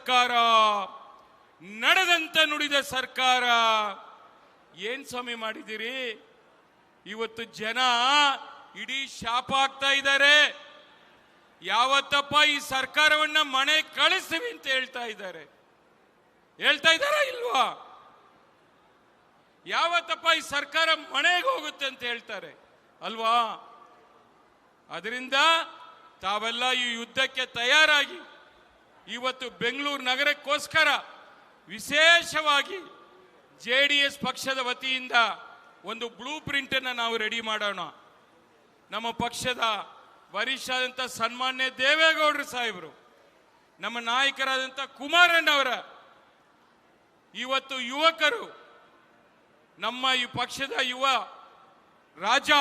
ಸರ್ಕಾರ, ನಡೆದಂತ ನುಡಿದ ಸರ್ಕಾರ. ಏನ್ ಸ್ವಾಮಿ ಮಾಡಿದಿರಿ? ಇವತ್ತು ಜನ ಇಡೀ ಶಾಪ ಆಗ್ತಾ ಇದ್ದಾರೆ. ಯಾವತ್ತಪ್ಪ ಈ ಸರ್ಕಾರವನ್ನ ಮನೆ ಕಳಿಸ್ತೀವಿ ಅಂತ ಹೇಳ್ತಾ ಇದ್ದಾರೆ ಇಲ್ವಾ? ಯಾವತ್ತಪ್ಪ ಈ ಸರ್ಕಾರ ಮನೆಗೆ ಹೋಗುತ್ತೆ ಅಂತ ಹೇಳ್ತಾರೆ ಅಲ್ವಾ? ಅದರಿಂದ ತಾವೆಲ್ಲ ಈ ಯುದ್ಧಕ್ಕೆ ತಯಾರಾಗಿ ಇವತ್ತು ಬೆಂಗಳೂರು ನಗರಕ್ಕೋಸ್ಕರ ವಿಶೇಷವಾಗಿ JDS ಪಕ್ಷದ ವತಿಯಿಂದ ಒಂದು ಬ್ಲೂ ಪ್ರಿಂಟ್ ಅನ್ನು ನಾವು ರೆಡಿ ಮಾಡೋಣ. ನಮ್ಮ ಪಕ್ಷದ ವರಿಷ್ಠರಾದಂಥ ಸನ್ಮಾನ್ಯ ದೇವೇಗೌಡರು ಸಾಹೇಬರು, ನಮ್ಮ ನಾಯಕರಾದಂಥ ಕುಮಾರಣ್ಣವರ ಇವತ್ತು ಯುವಕರು, ನಮ್ಮ ಈ ಪಕ್ಷದ ಯುವ ರಾಜ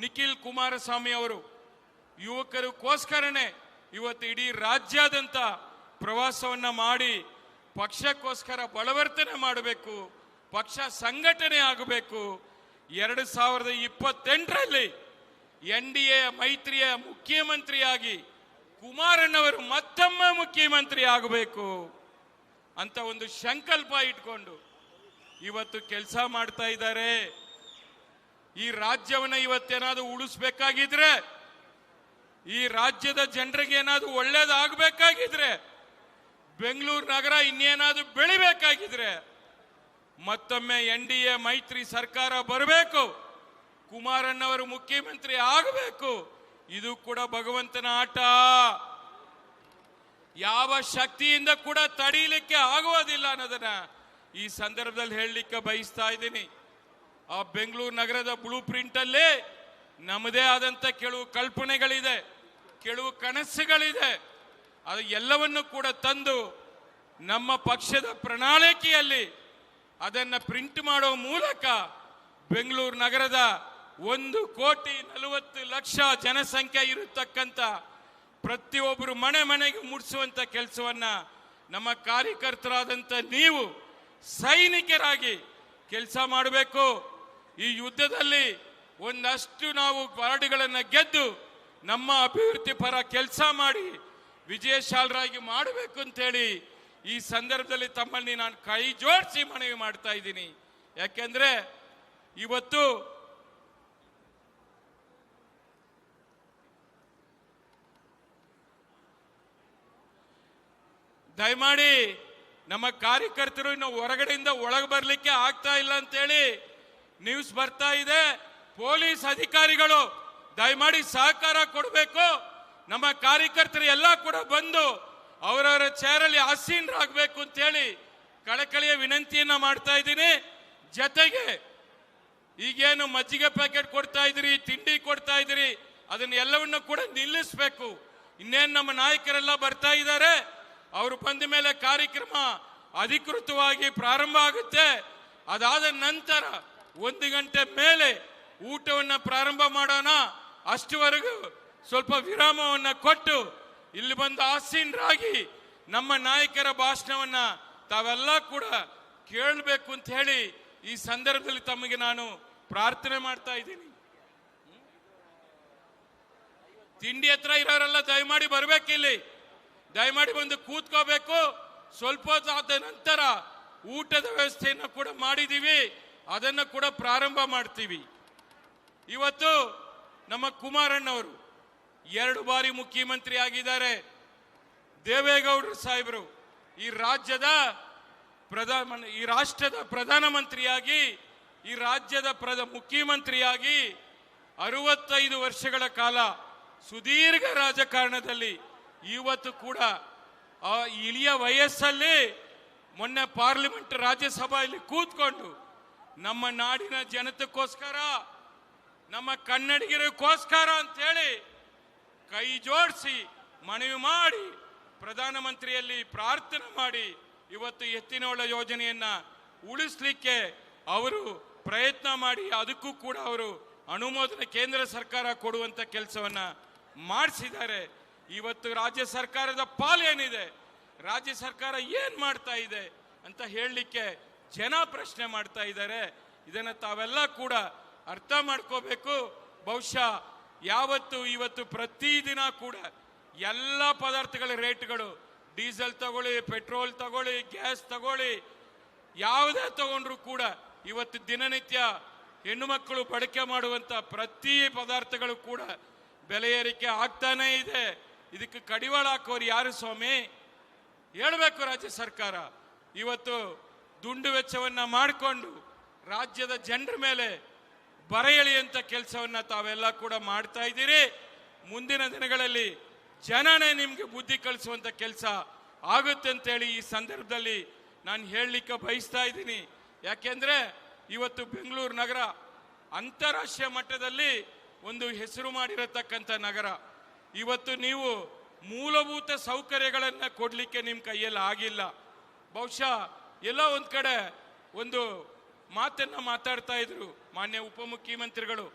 ನಿಖಿಲ್ ಕುಮಾರಸ್ವಾಮಿ ಅವರು ಯುವಕರಿಗೋಸ್ಕರನೇ ಇವತ್ತು ಇಡೀ ರಾಜ್ಯಾದ್ಯಂತ ಪ್ರವಾಸವನ್ನ ಮಾಡಿ ಪಕ್ಷಕ್ಕೋಸ್ಕರ ಬಲವರ್ತನೆ ಮಾಡಬೇಕು, ಪಕ್ಷ ಸಂಘಟನೆ ಆಗಬೇಕು. 2028ರಲ್ಲಿ NDA ಮೈತ್ರಿಯ ಮುಖ್ಯಮಂತ್ರಿಯಾಗಿ ಕುಮಾರಣ್ಣವರು ಮತ್ತೊಮ್ಮೆ ಮುಖ್ಯಮಂತ್ರಿ ಆಗಬೇಕು ಅಂತ ಒಂದು ಸಂಕಲ್ಪ ಇಟ್ಕೊಂಡು ಇವತ್ತು ಕೆಲಸ ಮಾಡ್ತಾ ಇದ್ದಾರೆ. ಈ ರಾಜ್ಯವನ್ನ ಇವತ್ತೇನಾದ್ರೂ ಉಳಿಸ್ಬೇಕಾಗಿದ್ರೆ, ಈ ರಾಜ್ಯದ ಜನರಿಗೆ ಏನಾದ್ರೂ ಒಳ್ಳೇದಾಗಬೇಕಾಗಿದ್ರೆ, ಬೆಂಗಳೂರು ನಗರ ಇನ್ನೇನಾದ್ರೂ ಬೆಳಿಬೇಕಾಗಿದ್ರೆ ಮತ್ತೊಮ್ಮೆ NDA ಮೈತ್ರಿ ಸರ್ಕಾರ ಬರಬೇಕು, ಕುಮಾರಣ್ಣವರು ಮುಖ್ಯಮಂತ್ರಿ ಆಗಬೇಕು. ಇದು ಕೂಡ ಭಗವಂತನ ಆಟ. ಯಾವ ಶಕ್ತಿಯಿಂದ ಕೂಡ ತಡೀಲಿಕ್ಕೆ ಆಗುವುದಿಲ್ಲ ಅನ್ನೋದನ್ನ ಈ ಸಂದರ್ಭದಲ್ಲಿ ಹೇಳಲಿಕ್ಕೆ ಬಯಸ್ತಾ ಇದ್ದೀನಿ. ಆ ಬೆಂಗಳೂರು ನಗರದ ಬ್ಲೂ ಪ್ರಿಂಟ್ ಅಲ್ಲಿ ನಮ್ಮದೇ ಆದಂತ ಕೆಲವು ಕಲ್ಪನೆಗಳಿದೆ, ಕೆಲವು ಕನಸುಗಳಿದೆ. ಅದು ಎಲ್ಲವನ್ನು ಕೂಡ ತಂದು ನಮ್ಮ ಪಕ್ಷದ ಪ್ರಣಾಳಿಕೆಯಲ್ಲಿ ಅದನ್ನ ಪ್ರಿಂಟ್ ಮಾಡೋ ಮೂಲಕ ಬೆಂಗಳೂರು ನಗರದ 1,40,00,000 ಜನಸಂಖ್ಯೆ ಇರತಕ್ಕಂತ ಪ್ರತಿಯೊಬ್ಬರು ಮನೆಗೆ ಮುಟ್ಟಿಸುವಂತ ಕೆಲಸವನ್ನ ನಮ್ಮ ಕಾರ್ಯಕರ್ತರಾದಂತ ನೀವು ಸೈನಿಕರಾಗಿ ಕೆಲಸ ಮಾಡಬೇಕು. ಈ ಯುದ್ಧದಲ್ಲಿ ಒಂದಷ್ಟು ನಾವು ಹೋರಾಟಗಳನ್ನ ಗೆದ್ದು ನಮ್ಮ ಅಭಿವೃದ್ಧಿ ಪರ ಕೆಲಸ ಮಾಡಿ ವಿಜಯಶಾಲರಾಗಿ ಮಾಡಬೇಕು ಅಂತೇಳಿ ಈ ಸಂದರ್ಭದಲ್ಲಿ ತಮ್ಮಲ್ಲಿ ನಾನು ಕೈ ಜೋಡಿಸಿ ಮನವಿ ಮಾಡ್ತಾ ಇದ್ದೀನಿ. ಯಾಕೆಂದ್ರೆ ಇವತ್ತು ದಯಮಾಡಿ ನಮ್ಮ ಕಾರ್ಯಕರ್ತರು ಇನ್ನು ಹೊರಗಡೆಯಿಂದ ಒಳಗೆ ಬರ್ಲಿಕ್ಕೆ ಆಗ್ತಾ ಇಲ್ಲ ಅಂತೇಳಿ ನ್ಯೂಸ್ ಬರ್ತಾ ಇದೆ. ಪೊಲೀಸ್ ಅಧಿಕಾರಿಗಳು ದಯಮಾಡಿ ಸಹಕಾರ ಕೊಡಬೇಕು. ನಮ್ಮ ಕಾರ್ಯಕರ್ತರು ಎಲ್ಲ ಕೂಡ ಬಂದು ಅವರವರ ಚೇರಲ್ಲಿ ಆಸೀನರಾಗಬೇಕು ಅಂತೇಳಿ ಕಳಕಳಿಯ ವಿನಂತಿಯನ್ನ ಮಾಡ್ತಾ ಇದ್ದೀನಿ. ಜೊತೆಗೆ ಈಗೇನು ಮಜ್ಜಿಗೆ ಪ್ಯಾಕೆಟ್ ಕೊಡ್ತಾ ಇದ್ರಿ, ತಿಂಡಿ ಕೊಡ್ತಾ ಇದ್ರಿ, ಅದನ್ನ ಎಲ್ಲವನ್ನ ಕೂಡ ನಿಲ್ಲಿಸಬೇಕು. ಇನ್ನೇನು ನಮ್ಮ ನಾಯಕರೆಲ್ಲ ಬರ್ತಾ ಇದ್ದಾರೆ, ಅವರು ಬಂದ ಮೇಲೆ ಕಾರ್ಯಕ್ರಮ ಅಧಿಕೃತವಾಗಿ ಪ್ರಾರಂಭ ಆಗುತ್ತೆ. ಅದಾದ ನಂತರ 1 ಗಂಟೆ ಮೇಲೆ ಊಟವನ್ನ ಪ್ರಾರಂಭ ಮಾಡೋಣ. ಅಷ್ಟುವರೆಗೂ ಸ್ವಲ್ಪ ವಿರಾಮವನ್ನ ಕೊಟ್ಟು ಇಲ್ಲಿ ಬಂದು ಆಸೀನರಾಗಿ ನಮ್ಮ ನಾಯಕರ ಭಾಷಣವನ್ನ ತಾವೆಲ್ಲ ಕೂಡ ಕೇಳಬೇಕು ಅಂತ ಹೇಳಿ ಈ ಸಂದರ್ಭದಲ್ಲಿ ತಮಗೆ ನಾನು ಪ್ರಾರ್ಥನೆ ಮಾಡ್ತಾ ಇದ್ದೀನಿ. ತಿಂಡಿ ಹತ್ರ ಇರೋರೆಲ್ಲ ದಯಮಾಡಿ ಬರ್ಬೇಕಿಲ್ಲಿ, ದಯಮಾಡಿ ಬಂದು ಕೂತ್ಕೋಬೇಕು. ಸ್ವಲ್ಪ ಹೊತ್ತಾದ ನಂತರ ಊಟದ ವ್ಯವಸ್ಥೆಯನ್ನು ಕೂಡ ಮಾಡಿದೀವಿ, ಅದನ್ನು ಕೂಡ ಪ್ರಾರಂಭ ಮಾಡ್ತೀವಿ. ಇವತ್ತು ನಮ್ಮ ಕುಮಾರಣ್ಣವರು 2 ಬಾರಿ ಮುಖ್ಯಮಂತ್ರಿ ಆಗಿದ್ದಾರೆ. ದೇವೇಗೌಡರು ಸಾಹೇಬರು ಈ ರಾಷ್ಟ್ರದ ಪ್ರಧಾನಮಂತ್ರಿಯಾಗಿ, ಈ ರಾಜ್ಯದ ಮುಖ್ಯಮಂತ್ರಿಯಾಗಿ 65 ವರ್ಷಗಳ ಕಾಲ ಸುದೀರ್ಘ ರಾಜಕಾರಣದಲ್ಲಿ ಇವತ್ತು ಕೂಡ ಆ ಇಳಿಯ ವಯಸ್ಸಲ್ಲಿ ಮೊನ್ನೆ ಪಾರ್ಲಿಮೆಂಟ್ ರಾಜ್ಯಸಭೆಯಲ್ಲಿ ಕೂತ್ಕೊಂಡು ನಮ್ಮ ನಾಡಿನ ಜನತೆಗೋಸ್ಕರ, ನಮ್ಮ ಕನ್ನಡಿಗರಿಗೋಸ್ಕರ ಅಂತೇಳಿ ಕೈ ಜೋಡಿಸಿ ಮನವಿ ಮಾಡಿ ಪ್ರಧಾನಮಂತ್ರಿಯಲ್ಲಿ ಪ್ರಾರ್ಥನೆ ಮಾಡಿ ಇವತ್ತು ಎತ್ತಿನಹೊಳೆ ಯೋಜನೆಯನ್ನ ಉಳಿಸ್ಲಿಕ್ಕೆ ಅವರು ಪ್ರಯತ್ನ ಮಾಡಿ ಅದಕ್ಕೂ ಕೂಡ ಅವರು ಅನುಮೋದನೆ ಕೇಂದ್ರ ಸರ್ಕಾರ ಕೊಡುವಂತ ಕೆಲಸವನ್ನ ಮಾಡಿಸಿದ್ದಾರೆ. ಇವತ್ತು ರಾಜ್ಯ ಸರ್ಕಾರದ ಪಾಲು ಏನಿದೆ, ರಾಜ್ಯ ಸರ್ಕಾರ ಏನ್ ಮಾಡ್ತಾ ಇದೆ ಅಂತ ಹೇಳಲಿಕ್ಕೆ ಜನ ಪ್ರಶ್ನೆ ಮಾಡ್ತಾ ಇದ್ದಾರೆ. ಇದನ್ನ ತಾವೆಲ್ಲ ಕೂಡ ಅರ್ಥ ಮಾಡ್ಕೋಬೇಕು. ಬಹುಶಃ ಇವತ್ತು ಪ್ರತಿದಿನ ಕೂಡ ಎಲ್ಲ ಪದಾರ್ಥಗಳ ರೇಟ್ಗಳು ಡೀಸೆಲ್ ತಗೊಳ್ಳಿ, ಪೆಟ್ರೋಲ್ ತಗೊಳ್ಳಿ, ಗ್ಯಾಸ್ ತಗೊಳ್ಳಿ, ಯಾವುದೇ ತಗೊಂಡ್ರು ಕೂಡ ಇವತ್ತು ದಿನನಿತ್ಯ ಹೆಣ್ಣು ಮಕ್ಕಳು ಬಳಕೆ ಮಾಡುವಂತ ಪ್ರತಿ ಪದಾರ್ಥಗಳು ಕೂಡ ಬೆಲೆ ಏರಿಕೆ ಆಗ್ತಾನೇ ಇದೆ. ಇದಕ್ಕೆ ಕಡಿವಾಳ ಹಾಕೋರು ಯಾರು ಸ್ವಾಮಿ? ಹೇಳಬೇಕು ರಾಜ್ಯ ಸರ್ಕಾರ. ಇವತ್ತು ದುಂಡು ವೆಚ್ಚವನ್ನ ಮಾಡಿಕೊಂಡು ರಾಜ್ಯದ ಜನರ ಮೇಲೆ ಬರ ಎಳೆಯುವಂತ ಕೆಲಸವನ್ನ ತಾವೆಲ್ಲ ಕೂಡ ಮಾಡ್ತಾ ಇದ್ದೀರಿ. ಮುಂದಿನ ದಿನಗಳಲ್ಲಿ ಜನನೇ ನಿಮ್ಗೆ ಬುದ್ಧಿ ಕಲಿಸುವಂತ ಕೆಲಸ ಆಗುತ್ತೆ ಅಂತೇಳಿ ಈ ಸಂದರ್ಭದಲ್ಲಿ ನಾನು ಹೇಳಲಿಕ್ಕೆ ಬಯಸ್ತಾ ಇದ್ದೀನಿ. ಯಾಕೆಂದ್ರೆ ಇವತ್ತು ಬೆಂಗಳೂರು ನಗರ ಅಂತಾರಾಷ್ಟ್ರೀಯ ಮಟ್ಟದಲ್ಲಿ ಒಂದು ಹೆಸರು ಮಾಡಿರತಕ್ಕಂಥ ನಗರ. ಇವತ್ತು ನೀವು ಮೂಲಭೂತ ಸೌಕರ್ಯಗಳನ್ನು ಕೊಡ್ಲಿಕ್ಕೆ ನಿಮ್ಮ ಕೈಯಲ್ಲಿ ಆಗಿಲ್ಲ. ಬಹುಶಃ ಎಲ್ಲೋ ಒಂದ್ ಕಡೆ ಒಂದು ಮಾತನ್ನ ಮಾತಾಡ್ತಾ ಇದ್ರು ಮಾನ್ಯ ಉಪಮುಖ್ಯಮಂತ್ರಿಗಳು,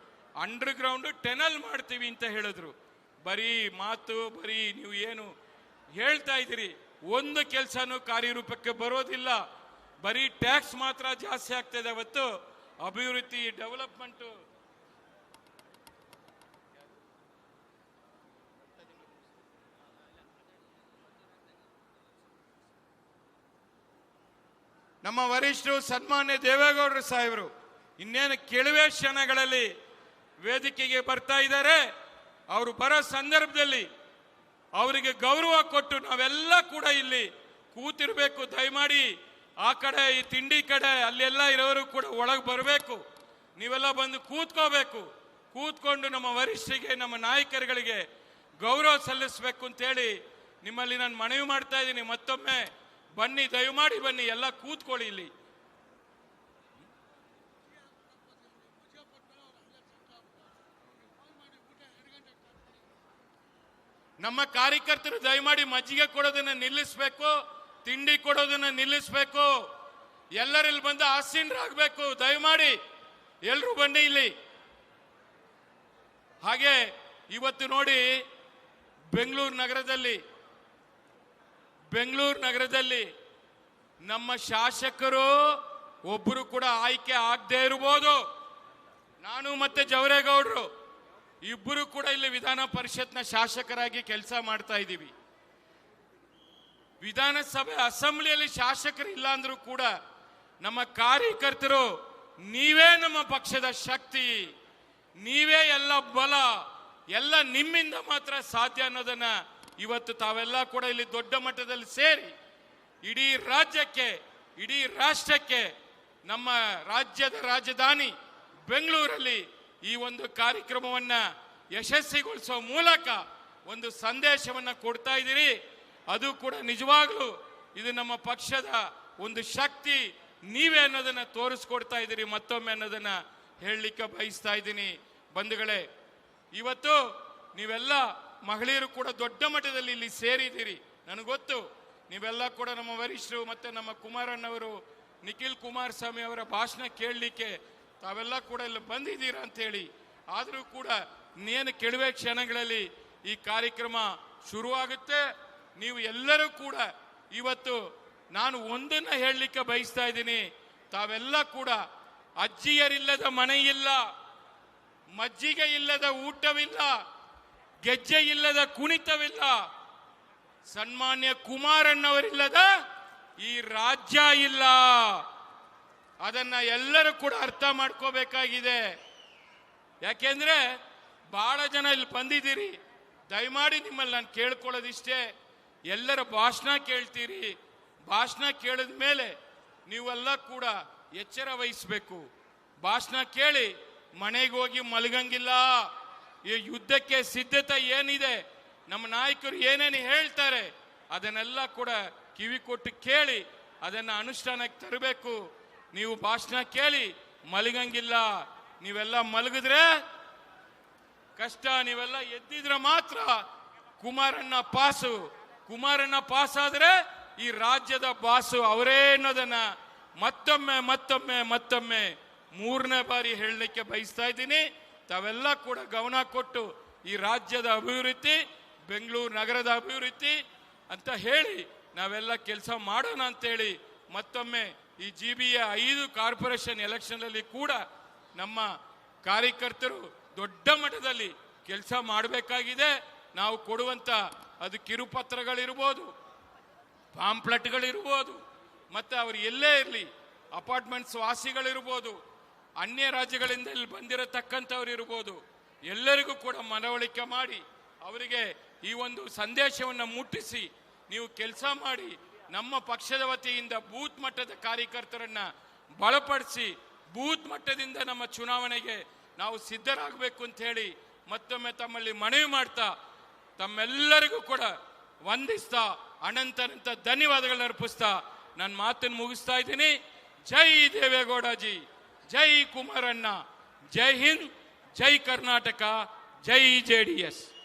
ಅಂಡರ್ ಗ್ರೌಂಡ್ ಟೆನಲ್ ಮಾಡ್ತೀವಿ ಅಂತ ಹೇಳಿದ್ರು. ಬರೀ ಮಾತು, ಬರೀ ನೀವು ಏನು ಹೇಳ್ತಾ ಇದ್ದೀರಿ, ಒಂದು ಕೆಲಸನೂ ಕಾರ್ಯರೂಪಕ್ಕೆ ಬರೋದಿಲ್ಲ. ಬರೀ ಟ್ಯಾಕ್ಸ್ ಮಾತ್ರ ಜಾಸ್ತಿ ಆಗ್ತದೆ ಹೊತ್ತು ಅಭಿವೃದ್ಧಿ, ಡೆವಲಪ್ಮೆಂಟ್ ನಮ್ಮ ವರಿಷ್ಠರು ಸನ್ಮಾನ್ಯ ದೇವೇಗೌಡರು ಸಾಹೇಬರು ಇನ್ನೇನು ಕೆಲವೇ ಕ್ಷಣಗಳಲ್ಲಿ ವೇದಿಕೆಗೆ ಬರ್ತಾ ಇದ್ದಾರೆ. ಅವರು ಬರೋ ಸಂದರ್ಭದಲ್ಲಿ ಅವರಿಗೆ ಗೌರವ ಕೊಟ್ಟು ನಾವೆಲ್ಲ ಕೂಡ ಇಲ್ಲಿ ಕೂತಿರ್ಬೇಕು. ದಯಮಾಡಿ ಆ ಕಡೆ ಈ ತಿಂಡಿ ಕಡೆ ಅಲ್ಲೆಲ್ಲ ಇರೋರು ಕೂಡ ಒಳಗೆ ಬರಬೇಕು. ನೀವೆಲ್ಲ ಬಂದು ಕೂತ್ಕೋಬೇಕು. ಕೂತ್ಕೊಂಡು ನಮ್ಮ ವರಿಷ್ಠರಿಗೆ, ನಮ್ಮ ನಾಯಕರುಗಳಿಗೆ ಗೌರವ ಸಲ್ಲಿಸಬೇಕು ಅಂತೇಳಿ ನಿಮ್ಮಲ್ಲಿ ನಾನು ಮನವಿ ಮಾಡ್ತಾ ಇದ್ದೀನಿ. ಮತ್ತೊಮ್ಮೆ ಬನ್ನಿ, ದಯಮಾಡಿ ಬನ್ನಿ, ಎಲ್ಲ ಕೂತ್ಕೊಳ್ಳಿ ಇಲ್ಲಿ. ನಮ್ಮ ಕಾರ್ಯಕರ್ತರು ದಯಮಾಡಿ ಮಜ್ಜಿಗೆ ಕೊಡೋದನ್ನ ನಿಲ್ಲಿಸಬೇಕು, ತಿಂಡಿ ಕೊಡೋದನ್ನ ನಿಲ್ಲಿಸಬೇಕು. ಎಲ್ಲರಲ್ಲಿ ಬಂದು ಆಸೀನರಾಗಬೇಕು. ದಯಮಾಡಿ ಎಲ್ರು ಬನ್ನಿ ಇಲ್ಲಿ. ಹಾಗೆ ಇವತ್ತು ನೋಡಿ ಬೆಂಗಳೂರು ನಗರದಲ್ಲಿ ನಮ್ಮ ಶಾಸಕರು ಒಬ್ಬರು ಕೂಡ ಆಯ್ಕೆ ಆಗದೆ ಇರಬಹುದು. ನಾನು ಮತ್ತೆ ಜವರೇಗೌಡರು ಇಬ್ಬರು ಕೂಡ ಇಲ್ಲಿ ವಿಧಾನ ಪರಿಷತ್ನ ಶಾಸಕರಾಗಿ ಕೆಲಸ ಮಾಡ್ತಾ ಇದ್ದೀವಿ. ವಿಧಾನಸಭೆ ಅಸೆಂಬ್ಲಿಯಲ್ಲಿ ಶಾಸಕರು ಇಲ್ಲ ಅಂದ್ರೂ ಕೂಡ ನಮ್ಮ ಕಾರ್ಯಕರ್ತರು, ನೀವೇ ನಮ್ಮ ಪಕ್ಷದ ಶಕ್ತಿ, ನೀವೇ ಎಲ್ಲ ಬಲ, ಎಲ್ಲ ನಿಮ್ಮಿಂದ ಮಾತ್ರ ಸಾಧ್ಯ ಅನ್ನೋದನ್ನ ಇವತ್ತು ತಾವೆಲ್ಲ ಕೂಡ ಇಲ್ಲಿ ದೊಡ್ಡ ಮಟ್ಟದಲ್ಲಿ ಸೇರಿ ಇಡೀ ರಾಜ್ಯಕ್ಕೆ, ಇಡೀ ರಾಷ್ಟ್ರಕ್ಕೆ, ನಮ್ಮ ರಾಜ್ಯದ ರಾಜಧಾನಿ ಬೆಂಗಳೂರಲ್ಲಿ ಈ ಒಂದು ಕಾರ್ಯಕ್ರಮವನ್ನ ಯಶಸ್ವಿಗೊಳಿಸುವ ಮೂಲಕ ಒಂದು ಸಂದೇಶವನ್ನ ಕೊಡ್ತಾ ಇದ್ದೀರಿ. ಅದು ಕೂಡ ನಿಜವಾಗ್ಲೂ ಇದು ನಮ್ಮ ಪಕ್ಷದ ಒಂದು ಶಕ್ತಿ, ನೀವೇ ಅನ್ನೋದನ್ನ ತೋರಿಸ್ಕೊಡ್ತಾ ಇದ್ದೀರಿ ಮತ್ತೊಮ್ಮೆ ಅನ್ನೋದನ್ನ ಹೇಳಲಿಕ್ಕೆ ಬಯಸ್ತಾ ಇದ್ದೀನಿ. ಬಂಧುಗಳೇ, ಇವತ್ತು ನೀವೆಲ್ಲ ಮಹಿಳೆಯರು ಕೂಡ ದೊಡ್ಡ ಮಟ್ಟದಲ್ಲಿ ಇಲ್ಲಿ ಸೇರಿದ್ದೀರಿ. ನನಗೊತ್ತು ನೀವೆಲ್ಲ ಕೂಡ ನಮ್ಮ ವರಿಷ್ಠರು ಮತ್ತೆ ನಮ್ಮ ಕುಮಾರಣ್ಣವರು, ನಿಖಿಲ್ ಕುಮಾರಸ್ವಾಮಿ ಅವರ ಭಾಷಣ ಕೇಳಲಿಕ್ಕೆ ತಾವೆಲ್ಲ ಕೂಡ ಇಲ್ಲಿ ಬಂದಿದ್ದೀರಾ ಅಂತ ಹೇಳಿ. ಆದರೂ ಕೂಡ ಇನ್ನೇನು ಕೆಲವೇ ಕ್ಷಣಗಳಲ್ಲಿ ಈ ಕಾರ್ಯಕ್ರಮ ಶುರುವಾಗುತ್ತೆ. ನೀವು ಎಲ್ಲರೂ ಕೂಡ ಇವತ್ತು ನಾನು ಒಂದನ್ನ ಹೇಳಲಿಕ್ಕೆ ಬಯಸ್ತಾ ಇದ್ದೀನಿ. ತಾವೆಲ್ಲ ಕೂಡ ಅಜ್ಜಿಯರಿಲ್ಲದ ಮನೆ ಇಲ್ಲ, ಮಜ್ಜಿಗೆ ಇಲ್ಲದ ಊಟವಿಲ್ಲ, ಗೆಜ್ಜೆ ಇಲ್ಲದ ಕುಣಿತವಿಲ್ಲ, ಸನ್ಮಾನ್ಯ ಕುಮಾರಣ್ಣವರಿಲ್ಲದ ಈ ರಾಜ್ಯ ಇಲ್ಲ. ಅದನ್ನ ಎಲ್ಲರೂ ಕೂಡ ಅರ್ಥ ಮಾಡ್ಕೋಬೇಕಾಗಿದೆ. ಯಾಕೆಂದ್ರೆ ಬಹಳ ಜನ ಇಲ್ಲಿ ಬಂದಿದ್ದೀರಿ. ದಯಮಾಡಿ ನಿಮ್ಮಲ್ಲಿ ನಾನು ಕೇಳ್ಕೊಳ್ಳೋದಿಷ್ಟೇ, ಎಲ್ಲರ ಭಾಷಣ ಕೇಳ್ತೀರಿ. ಭಾಷಣ ಕೇಳಿದ ಮೇಲೆ ನೀವೆಲ್ಲ ಕೂಡ ಎಚ್ಚರ ವಹಿಸಬೇಕು. ಭಾಷಣ ಕೇಳಿ ಮನೆಗೆ ಹೋಗಿ ಮಲಗಂಗಿಲ್ಲ. ಈ ಯುದ್ಧಕ್ಕೆ ಸಿದ್ಧತೆ ಏನಿದೆ, ನಮ್ಮ ನಾಯಕರು ಏನೇನು ಹೇಳ್ತಾರೆ ಅದನ್ನೆಲ್ಲ ಕೂಡ ಕಿವಿ ಕೊಟ್ಟು ಕೇಳಿ ಅದನ್ನ ಅನುಷ್ಠಾನಕ್ಕೆ ತರಬೇಕು. ನೀವು ಭಾಷಣ ಕೇಳಿ ಮಲಗಂಗಿಲ್ಲ. ನೀವೆಲ್ಲ ಮಲಗಿದ್ರೆ ಕಷ್ಟ, ನೀವೆಲ್ಲ ಎದ್ದಿದ್ರೆ ಮಾತ್ರ ಕುಮಾರಣ್ಣ ಪಾಸು. ಕುಮಾರಣ್ಣ ಪಾಸ್ ಆದ್ರೆ ಈ ರಾಜ್ಯದ ಬಾಸು ಅವರೇ ಅನ್ನೋದನ್ನ ಮತ್ತೊಮ್ಮೆ ಮೂರನೇ ಬಾರಿ ಹೇಳಲಿಕ್ಕೆ ಬಯಸ್ತಾ ಇದ್ದೀನಿ. ತಾವೆಲ್ಲ ಕೂಡ ಗಮನ ಕೊಟ್ಟು ಈ ರಾಜ್ಯದ ಅಭಿವೃದ್ಧಿ, ಬೆಂಗಳೂರು ನಗರದ ಅಭಿವೃದ್ಧಿ ಅಂತ ಹೇಳಿ ನಾವೆಲ್ಲ ಕೆಲಸ ಮಾಡೋಣ ಅಂತೇಳಿ ಮತ್ತೊಮ್ಮೆ ಈ GBA 5 ಕಾರ್ಪೊರೇಷನ್ ಎಲೆಕ್ಷನ್ ಅಲ್ಲಿ ಕೂಡ ನಮ್ಮ ಕಾರ್ಯಕರ್ತರು ದೊಡ್ಡ ಮಟ್ಟದಲ್ಲಿ ಕೆಲಸ ಮಾಡಬೇಕಾಗಿದೆ. ನಾವು ಕೊಡುವಂತ ಅದು ಕಿರುಪತ್ರಗಳಿರ್ಬೋದು, ಪಾಂಪ್ಲೆಟ್ಗಳಿರ್ಬೋದು, ಮತ್ತು ಅವರು ಎಲ್ಲೇ ಇರಲಿ ಅಪಾರ್ಟ್ಮೆಂಟ್ಸ್ ವಾಸಿಗಳಿರ್ಬೋದು, ಅನ್ಯ ರಾಜ್ಯಗಳಿಂದ ಇಲ್ಲಿ ಬಂದಿರತಕ್ಕಂಥವ್ರು ಇರ್ಬೋದು, ಎಲ್ಲರಿಗೂ ಕೂಡ ಮನವೊಲಿಕೆ ಮಾಡಿ ಅವರಿಗೆ ಈ ಒಂದು ಸಂದೇಶವನ್ನು ಮುಟ್ಟಿಸಿ ನೀವು ಕೆಲಸ ಮಾಡಿ ನಮ್ಮ ಪಕ್ಷದ ವತಿಯಿಂದ ಬೂತ್ ಮಟ್ಟದ ಕಾರ್ಯಕರ್ತರನ್ನ ಬಲಪಡಿಸಿ ಬೂತ್ ಮಟ್ಟದಿಂದ ನಮ್ಮ ಚುನಾವಣೆಗೆ ನಾವು ಸಿದ್ಧರಾಗಬೇಕು ಅಂತ ಹೇಳಿ ಮತ್ತೊಮ್ಮೆ ತಮ್ಮಲ್ಲಿ ಮನವಿ ಮಾಡ್ತಾ ತಮ್ಮೆಲ್ಲರಿಗೂ ಕೂಡ ವಂದಿಸ್ತಾ ಅನಂತ ಧನ್ಯವಾದಗಳನ್ನ ಅರ್ಪಿಸ್ತಾ ನನ್ನ ಮಾತನ್ನು ಮುಗಿಸ್ತಾ ಇದ್ದೀನಿ. ಜೈ ದೇವೇಗೌಡಜಿ, ಜೈ ಕುಮಾರಣ್ಣ, ಜೈ ಹಿಂದ್, ಜೈ ಕರ್ನಾಟಕ, ಜೈ JDS.